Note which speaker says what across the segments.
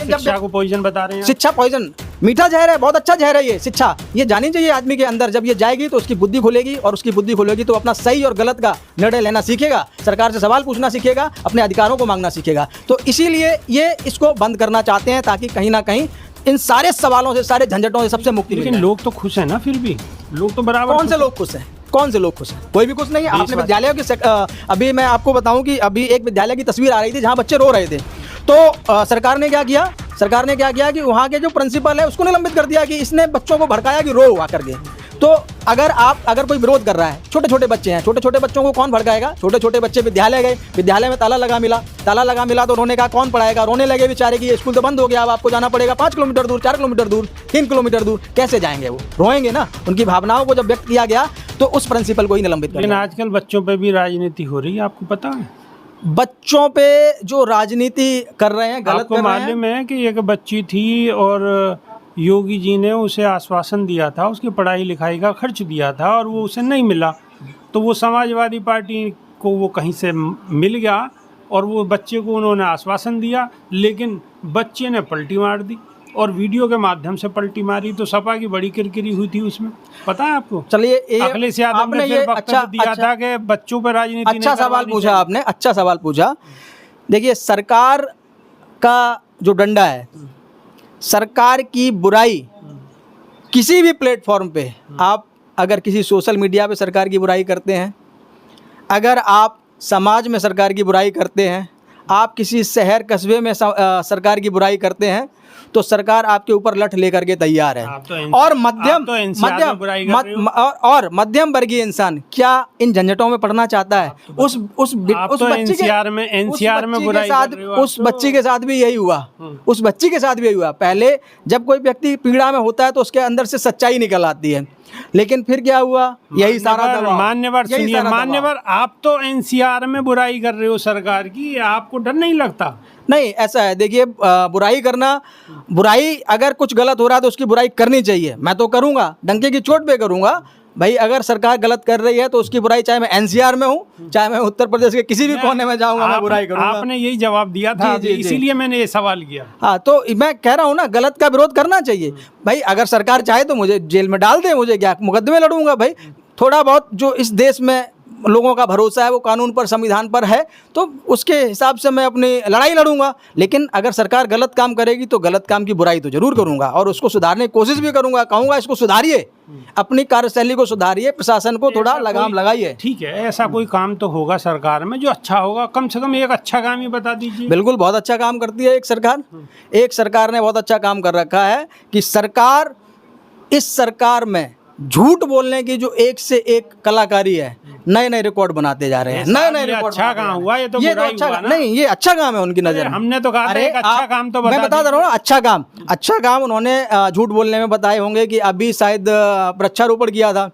Speaker 1: शिक्षा को पॉइजन बता रहे हैं।
Speaker 2: शिक्षा पॉइजन, मीठा जहर है, बहुत अच्छा जहर है ये शिक्षा। ये जानी चाहिए आदमी के अंदर। जब ये जाएगी तो उसकी बुद्धि खुलेगी, और उसकी बुद्धि खुलेगी तो अपना सही और गलत का निर्णय लेना सीखेगा, सरकार से सवाल पूछना सीखेगा, अपने अधिकारों को मांगना सीखेगा। तो इसीलिए ये इसको बंद करना चाहते हैं, ताकि कहीं ना कहीं इन सारे सवालों से, सारे झंझटों से सबसे मुक्ति मिले।
Speaker 1: लेकिन लोग तो खुश हैं ना, फिर भी लोग तो बराबर।
Speaker 2: कौन से लोग खुश हैं? कौन से लोग खुश हैं? कोई भी खुश नहीं है। आपने विद्यालयों की अभी मैं आपको बताऊं कि अभी एक विद्यालय की तस्वीर आ रही थी जहां बच्चे रो रहे थे। तो सरकार ने क्या किया? सरकार ने क्या किया कि वहाँ के जो प्रिंसिपल है उसको निलंबित कर दिया कि इसने बच्चों को भड़काया कि रो हुआ करके। तो अगर कोई विरोध कर रहा है, छोटे छोटे बच्चे हैं, छोटे छोटे बच्चों को कौन भड़काएगा? छोटे छोटे बच्चे विद्यालय गए, विद्यालय में ताला लगा मिला तो उन्होंने कहा कौन पढ़ाएगा? रोने लगे बेचारे कि ये स्कूल तो बंद हो गया, अब आपको जाना पड़ेगा 5 किलोमीटर दूर, 4 किलोमीटर दूर, 3 किलोमीटर दूर। कैसे जाएंगे? वो रोएंगे ना। उनकी भावनाओं को जब व्यक्त किया गया तो उस प्रिंसिपल को ही निलंबित कर दिया।
Speaker 1: लेकिन आजकल बच्चों पे भी राजनीति हो रही है, आपको पता है?
Speaker 2: बच्चों पे जो राजनीति कर रहे हैं, गलत
Speaker 1: आपको
Speaker 2: कर रहे हैं।
Speaker 1: मालूम है कि एक बच्ची थी और योगी जी ने उसे आश्वासन दिया था, उसकी पढ़ाई लिखाई का खर्च दिया था, और वो उसे नहीं मिला। तो वो समाजवादी पार्टी को वो कहीं से मिल गया, और वो बच्चे को उन्होंने आश्वासन दिया, लेकिन बच्चे ने पलटी मार दी, और वीडियो के माध्यम से पलटी मारी। तो सपा की बड़ी किरकिरी हुई थी उसमें, पता है आपको?
Speaker 2: चलिए,
Speaker 1: अखिलेश यादव ने फिर वक्तव्य दिया था कि बच्चों पर राजनीति
Speaker 2: अच्छा सवाल पूछा आपने, अच्छा सवाल पूछा। देखिए, सरकार का जो डंडा है, सरकार की बुराई किसी भी प्लेटफॉर्म पे, आप अगर किसी सोशल मीडिया पे सरकार की बुराई करते हैं, अगर आप समाज में सरकार की बुराई करते हैं, आप किसी शहर कस्बे में सरकार की बुराई करते हैं, तो सरकार आपके ऊपर लठ लेकर के तैयार है। और मध्यम वर्गीय इंसान क्या इन झंझटों में पड़ना चाहता है? उस बच्ची के साथ भी यही हुआ। उस बच्ची के साथ भी यही हुआ। पहले जब कोई व्यक्ति पीड़ा में होता है तो उसके अंदर से सच्चाई निकल आती है, लेकिन फिर क्या हुआ? यही सारा दबाव।
Speaker 1: मान्यवर, आप तो एनसीआर में बुराई कर रहे हो सरकार की, आपको डर नहीं लगता?
Speaker 2: नहीं, ऐसा है, देखिए, बुराई अगर कुछ गलत हो रहा है तो उसकी बुराई करनी चाहिए। मैं तो करूंगा, डंके की चोट पे करूंगा भाई। अगर सरकार गलत कर रही है तो उसकी बुराई, चाहे मैं एनसीआर में हूँ, चाहे मैं उत्तर प्रदेश के किसी भी कोने में जाऊंगा, मैं बुराई करूंगा।
Speaker 1: आपने यही जवाब दिया था, इसीलिए मैंने ये सवाल किया।
Speaker 2: हाँ, तो मैं कह रहा हूँ ना, गलत का विरोध करना चाहिए भाई। अगर सरकार चाहे तो मुझे जेल में डाल दे, मुझे क्या, मुकदमे लड़ूंगा भाई। थोड़ा बहुत जो इस देश में लोगों का भरोसा है वो कानून पर, संविधान पर है, तो उसके हिसाब से मैं अपनी लड़ाई लड़ूंगा। लेकिन अगर सरकार गलत काम करेगी तो गलत काम की बुराई तो जरूर करूंगा, और उसको सुधारने की कोशिश भी करूंगा। कहूंगा इसको सुधारिए, अपनी कार्यशैली को सुधारिए, प्रशासन को थोड़ा लगाम लगाइए।
Speaker 1: ठीक है, ऐसा कोई काम तो होगा सरकार में जो अच्छा होगा, कम से कम एक अच्छा काम ही बता दीजिए।
Speaker 2: बिल्कुल, बहुत अच्छा काम करती है एक सरकार ने बहुत अच्छा काम कर रखा है कि सरकार, इस सरकार में झूठ बोलने की जो एक से एक कलाकारी है, नए नए रिकॉर्ड बनाते जा रहे हैं। नए रिकॉर्ड।
Speaker 1: अच्छा काम हुआ, ये तो
Speaker 2: अच्छा
Speaker 1: हुआ ना?
Speaker 2: नहीं, ये अच्छा काम है उनकी नजर में।
Speaker 1: हमने तो कहा था एक अच्छा काम तो
Speaker 2: मैं बता रहा हूँ ना, अच्छा काम उन्होंने झूठ बोलने में बताए होंगे कि अभी शायद वृक्षारोपण किया था,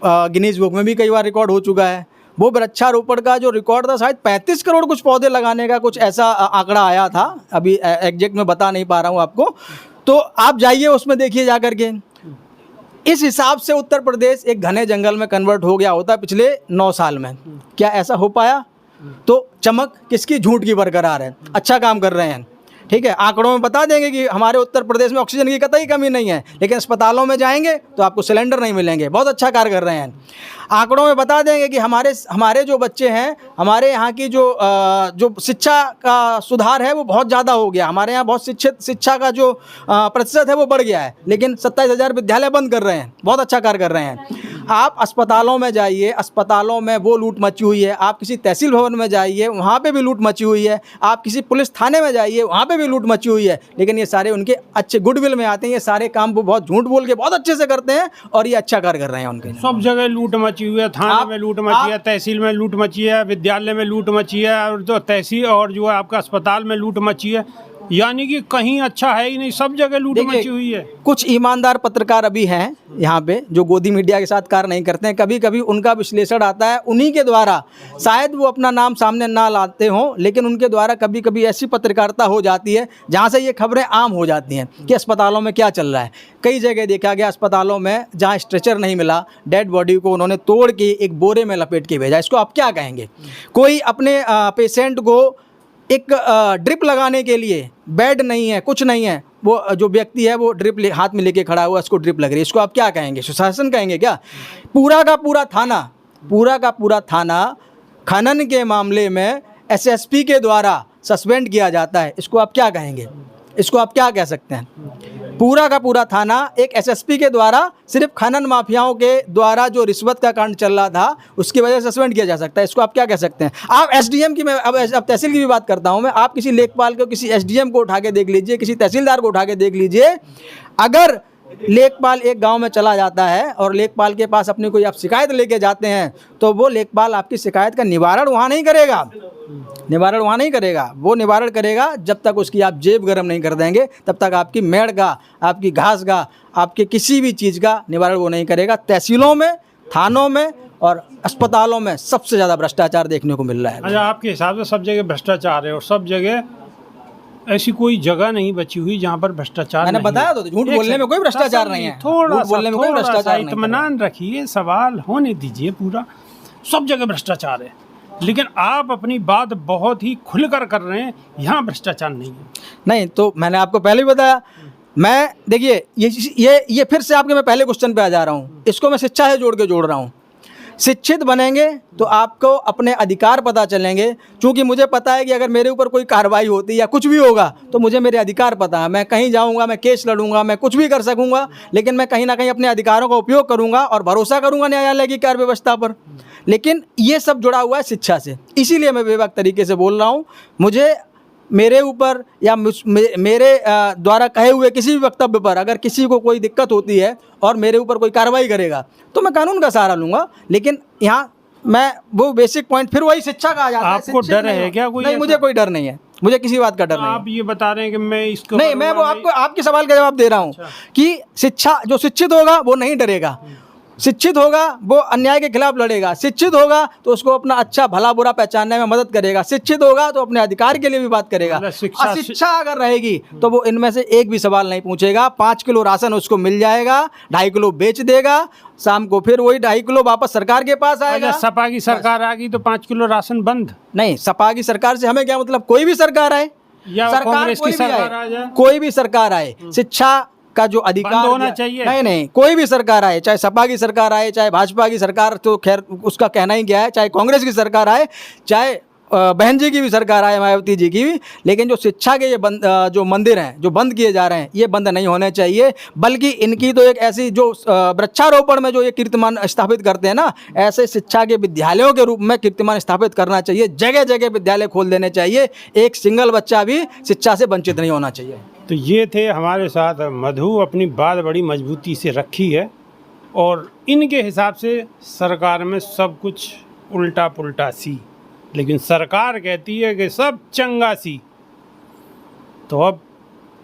Speaker 2: गिनीज बुक में भी कई बार रिकॉर्ड हो चुका है। वो वृक्षारोपण का जो रिकॉर्ड था, शायद 35 करोड़ कुछ पौधे लगाने का कुछ ऐसा आंकड़ा आया था। अभी एग्जैक्ट में बता नहीं पा रहा हूँ आपको, तो आप जाइए उसमें देखिए जा करके। इस हिसाब से उत्तर प्रदेश एक घने जंगल में कन्वर्ट हो गया होता पिछले 9 साल में। क्या ऐसा हो पाया? तो चमक किसकी? झूठ की बरकरार है। अच्छा काम कर रहे हैं, ठीक है। आंकड़ों में बता देंगे कि हमारे उत्तर प्रदेश में ऑक्सीजन की कतई कमी नहीं है, लेकिन अस्पतालों में जाएंगे तो आपको सिलेंडर नहीं मिलेंगे। बहुत अच्छा कार्य कर रहे हैं। आंकड़ों में बता देंगे कि हमारे जो बच्चे हैं, हमारे यहाँ की जो शिक्षा का सुधार है वो बहुत ज़्यादा हो गया। हमारे यहाँ बहुत शिक्षा का जो प्रतिशत है वो बढ़ गया है, लेकिन 27,000 विद्यालय बंद कर रहे हैं। बहुत अच्छा कार्य कर रहे हैं। आप अस्पतालों में जाइए, अस्पतालों में वो लूट मची हुई है। आप किसी तहसील भवन में जाइए, वहाँ पे भी लूट मची हुई है। आप किसी पुलिस थाने में जाइए, वहाँ पे भी लूट मची हुई है। लेकिन ये सारे उनके अच्छे गुडविल में आते हैं। ये सारे काम वो बहुत झूठ बोल के बहुत अच्छे से करते हैं, और ये अच्छा कार्य कर रहे हैं उनके।
Speaker 1: सब जगह लूट मची हुई है, थाने में लूट मची है, तहसील में लूट मची है, विद्यालय में लूट मची है, और जो तहसील और जो है आपका अस्पताल में लूट मची है। यानी कि कहीं अच्छा है ही नहीं, सब जगह लूट मची हुई है।
Speaker 2: कुछ ईमानदार पत्रकार अभी हैं यहाँ पे जो गोदी मीडिया के साथ कार्य नहीं करते हैं। कभी कभी उनका विश्लेषण आता है, उन्हीं के द्वारा, शायद वो अपना नाम सामने ना लाते हों, लेकिन उनके द्वारा कभी कभी ऐसी पत्रकारिता हो जाती है जहाँ से ये खबरें आम हो जाती हैं कि अस्पतालों में क्या चल रहा है। कई जगह देखा गया अस्पतालों में जहाँ स्ट्रेचर नहीं मिला, डेड बॉडी को उन्होंने तोड़ के एक बोरे में लपेट के भेजा। इसको आप क्या कहेंगे? कोई अपने पेशेंट को एक ड्रिप लगाने के लिए बेड नहीं है, कुछ नहीं है, वो जो व्यक्ति है वो ड्रिप हाथ में लेके खड़ा हुआ, उसको ड्रिप लग रही है, इसको आप क्या कहेंगे? सुशासन कहेंगे क्या? पूरा का पूरा थाना खनन के मामले में एसएसपी के द्वारा सस्पेंड किया जाता है, इसको आप क्या कहेंगे? इसको आप क्या कह सकते हैं? पूरा का पूरा थाना एक एसएसपी के द्वारा सिर्फ खनन माफियाओं के द्वारा जो रिश्वत का कांड चल रहा था उसकी वजह से सस्पेंड किया जा सकता है, इसको आप क्या कह सकते हैं? आप एसडीएम की, मैं अब तहसील की भी बात करता हूं मैं, आप किसी लेखपाल को, किसी एसडीएम को उठा के देख लीजिए, किसी तहसीलदार को उठा के देख लीजिए, अगर लेखपाल एक गांव में चला जाता है और लेखपाल के पास अपनी कोई आप शिकायत लेके जाते हैं तो वो लेखपाल आपकी शिकायत का निवारण वहाँ नहीं करेगा, वो निवारण करेगा जब तक उसकी आप जेब गर्म नहीं कर देंगे, तब तक आपकी मेड़ का, आपकी घास का, आपके किसी भी चीज़ का निवारण वो नहीं करेगा। तहसीलों में, थानों में और अस्पतालों में सबसे ज़्यादा भ्रष्टाचार देखने को मिल रहा है।
Speaker 1: अच्छा, आपके हिसाब से सब जगह भ्रष्टाचार है और सब जगह ऐसी कोई जगह नहीं बची हुई जहाँ पर भ्रष्टाचार
Speaker 2: मैंने बताया तो, झूठ बोलने में कोई भ्रष्टाचार नहीं है,
Speaker 1: थोड़ा
Speaker 2: बोलने में कोई भ्रष्टाचार नहीं,
Speaker 1: इत्मीनान रखिए, सवाल होने दीजिए, पूरा सब जगह भ्रष्टाचार है, लेकिन आप अपनी बात बहुत ही खुलकर कर रहे हैं, यहाँ भ्रष्टाचार नहीं है।
Speaker 2: नहीं तो मैंने आपको पहले भी बताया, मैं देखिए ये फिर से आपके मैं पहले क्वेश्चन पे आ जा रहा हूँ, इसको मैं शिक्षा से जोड़ रहा हूँ। शिक्षित बनेंगे तो आपको अपने अधिकार पता चलेंगे, क्योंकि मुझे पता है कि अगर मेरे ऊपर कोई कार्रवाई होती या कुछ भी होगा तो मुझे मेरे अधिकार पता है, मैं कहीं जाऊंगा, मैं केस लड़ूंगा, मैं कुछ भी कर सकूंगा, लेकिन मैं कहीं ना कहीं अपने अधिकारों का उपयोग करूंगा और भरोसा करूंगा न्यायालय की कार्य व्यवस्था पर। लेकिन ये सब जुड़ा हुआ है शिक्षा से, इसीलिए मैं बेबाक तरीके से बोल रहा हूँ। मुझे मेरे ऊपर या मेरे द्वारा कहे हुए किसी भी वक्तव्य पर अगर किसी को कोई दिक्कत होती है और मेरे ऊपर कोई कार्रवाई करेगा तो मैं कानून का सहारा लूँगा, लेकिन यहाँ मैं वो बेसिक पॉइंट फिर वही शिक्षा का आ जाता है।
Speaker 1: आपको डर है क्या कोई?
Speaker 2: नहीं, मुझे कोई डर नहीं है, मुझे किसी बात का डर नहीं है।
Speaker 1: आप ये बता रहे हैं कि मैं इसको
Speaker 2: नहीं, मैं वो आपको आपके सवाल का जवाब दे रहा हूँ कि शिक्षा, जो शिक्षित होगा वो नहीं डरेगा, शिक्षित होगा वो अन्याय के खिलाफ लड़ेगा, शिक्षित होगा तो उसको अपना अच्छा भला बुरा पहचानने में मदद करेगा, शिक्षित होगा तो अपने अधिकार के लिए भी बात करेगा। शिक्षा अगर रहेगी तो वो इनमें से एक भी सवाल नहीं पूछेगा, 5 किलो राशन उसको मिल जाएगा, 2.5 किलो बेच देगा, शाम को फिर वही 2.5 किलो वापस सरकार के पास आएगा।
Speaker 1: सपा की सरकार आ गई तो 5 किलो राशन बंद? नहीं,
Speaker 2: सपा की सरकार से हमें क्या मतलब, कोई भी सरकार आए
Speaker 1: या कांग्रेस की सरकार आ जाए,
Speaker 2: कोई भी सरकार आए, शिक्षा का जो अधिकार
Speaker 1: होना चाहिए।
Speaker 2: नहीं, कोई भी सरकार आए, चाहे सपा की सरकार आए, चाहे भाजपा की सरकार, तो खैर उसका कहना ही क्या है, चाहे कांग्रेस की सरकार आए, चाहे बहन जी की भी सरकार आए, मायावती जी की भी, लेकिन जो शिक्षा के ये जो मंदिर हैं जो बंद किए जा रहे हैं, ये बंद नहीं होने चाहिए, बल्कि इनकी तो एक ऐसी जो वृक्षारोपण में जो ये कीर्तिमान स्थापित करते हैं ना, ऐसे शिक्षा के विद्यालयों के रूप में कीर्तिमान स्थापित करना चाहिए, जगह जगह विद्यालय खोल देने चाहिए, एक सिंगल बच्चा भी शिक्षा से वंचित नहीं होना चाहिए।
Speaker 1: तो ये थे हमारे साथ मधु, अपनी बात बड़ी मजबूती से रखी है और इनके हिसाब से सरकार में सब कुछ उल्टा पुल्टा सी, लेकिन सरकार कहती है कि सब चंगा सी। तो अब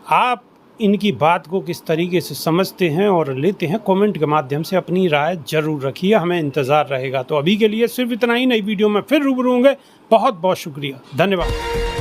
Speaker 1: आप इनकी बात को किस तरीके से समझते हैं और लेते हैं, कमेंट के माध्यम से अपनी राय जरूर रखिए, हमें इंतज़ार रहेगा। तो अभी के लिए सिर्फ इतना ही, नई वीडियो में फिर रूबरू होंगे। बहुत बहुत शुक्रिया, धन्यवाद।